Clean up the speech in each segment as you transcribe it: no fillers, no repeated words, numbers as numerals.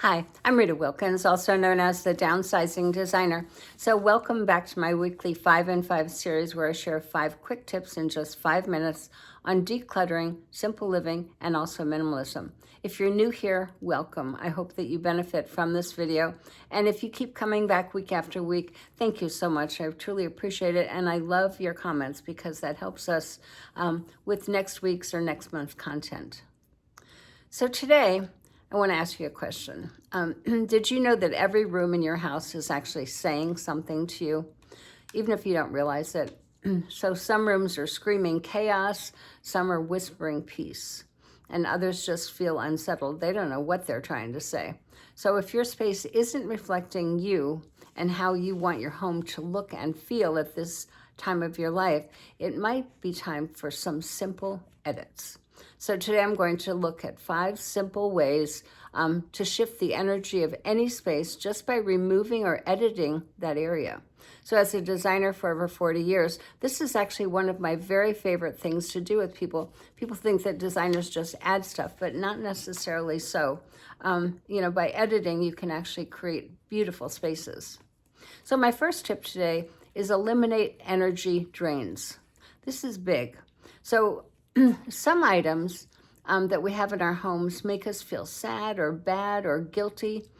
Hi, I'm Rita Wilkins, also known as the Downsizing Designer. So welcome back to my weekly 5 in 5 series where I share 5 quick tips in just 5 minutes on decluttering, simple living, and also minimalism. If you're new here, welcome. I hope that you benefit from this video. And if you keep coming back week after week, thank you so much. I truly appreciate it. And I love your comments because that helps us with next week's or next month's content. So today, I want to ask you a question. Did you know that every room in your house is actually saying something to you, even if you don't realize it? So some rooms are screaming chaos, some are whispering peace, and others just feel unsettled. They don't know what they're trying to say. So if your space isn't reflecting you and how you want your home to look and feel at this time of your life, it might be time for some simple edits. So today I'm going to look at 5 simple ways to shift the energy of any space just by removing or editing that area. So as a designer for over 40 years, this is actually one of my very favorite things to do with people. People think that designers just add stuff, but not necessarily so. By editing, you can actually create beautiful spaces. So my first tip today is eliminate energy drains. This is big. So some items that we have in our homes make us feel sad or bad or guilty.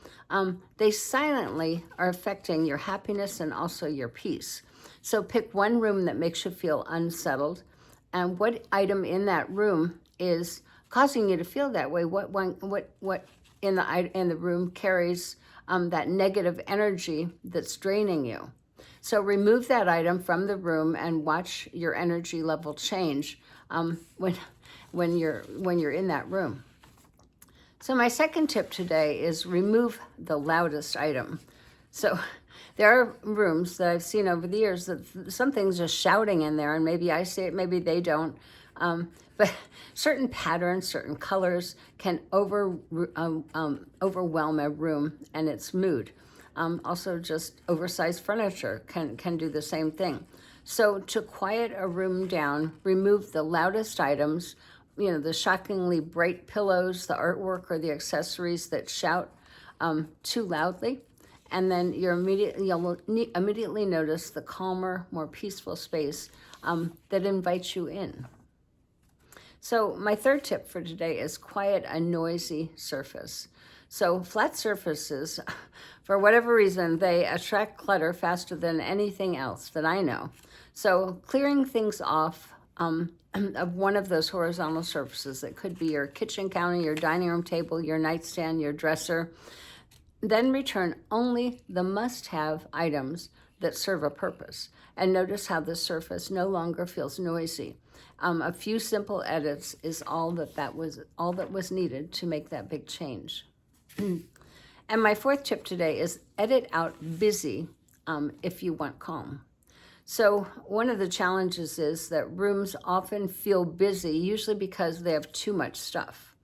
They silently are affecting your happiness and also your peace. So pick one room that makes you feel unsettled, and what item in that room is causing you to feel that way. What in the room carries that negative energy that's draining you. So remove that item from the room and watch your energy level change when you're in that room. So my second tip today is remove the loudest item. So there are rooms that I've seen over the years that something's just shouting in there, and maybe I see it, maybe they don't. But certain patterns, certain colors can overwhelm a room and its mood. Also, just oversized furniture can do the same thing. So to quiet a room down, remove the loudest items, the shockingly bright pillows, the artwork, or the accessories that shout too loudly. And then you'll immediately notice the calmer, more peaceful space that invites you in. So my third tip for today is quiet a noisy surface. So flat surfaces, for whatever reason, they attract clutter faster than anything else that I know. So clearing things off of one of those horizontal surfaces, that could be your kitchen counter, your dining room table, your nightstand, your dresser, then return only the must-have items that serve a purpose. And notice how the surface no longer feels noisy. A few simple edits is all that was needed to make that big change. And my fourth tip today is edit out busy if you want calm. So one of the challenges is that rooms often feel busy, usually because they have too much stuff.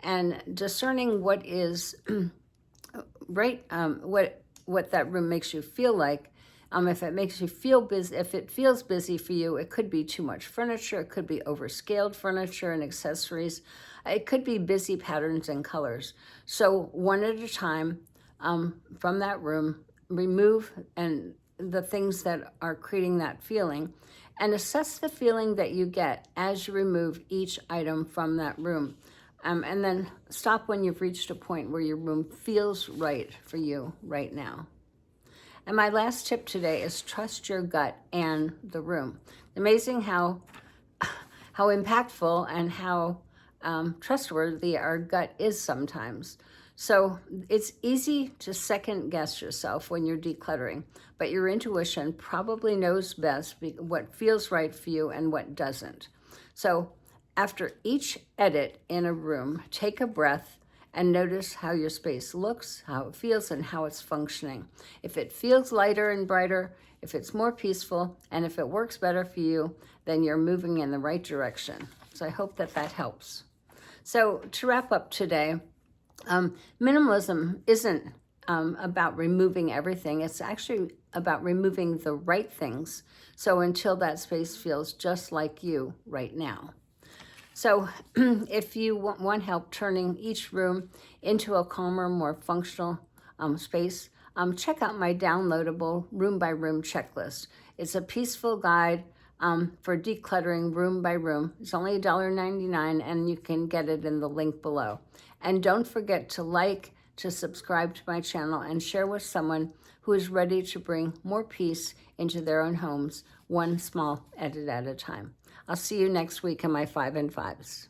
And discerning what is what that room makes you feel like. If it makes you feel busy, if it feels busy for you, it could be too much furniture, it could be overscaled furniture and accessories, it could be busy patterns and colors. So one at a time from that room, remove the things that are creating that feeling, and assess the feeling that you get as you remove each item from that room. And then stop when you've reached a point where your room feels right for you right now. And my last tip today is trust your gut and the room. Amazing how impactful and how trustworthy our gut is sometimes. So it's easy to second guess yourself when you're decluttering, but your intuition probably knows best what feels right for you and what doesn't. So after each edit in a room, take a breath and notice how your space looks, how it feels, and how it's functioning. If it feels lighter and brighter, if it's more peaceful, and if it works better for you, then you're moving in the right direction. So I hope that helps. So to wrap up today, minimalism isn't about removing everything. It's actually about removing the right things. So until that space feels just like you right now. So if you want help turning each room into a calmer, more functional space, check out my downloadable room by room checklist. It's a peaceful guide for decluttering room by room. It's only $1.99 and you can get it in the link below. And don't forget to like, to subscribe to my channel, and share with someone who is ready to bring more peace into their own homes, one small edit at a time. I'll see you next week in my 5 and 5s.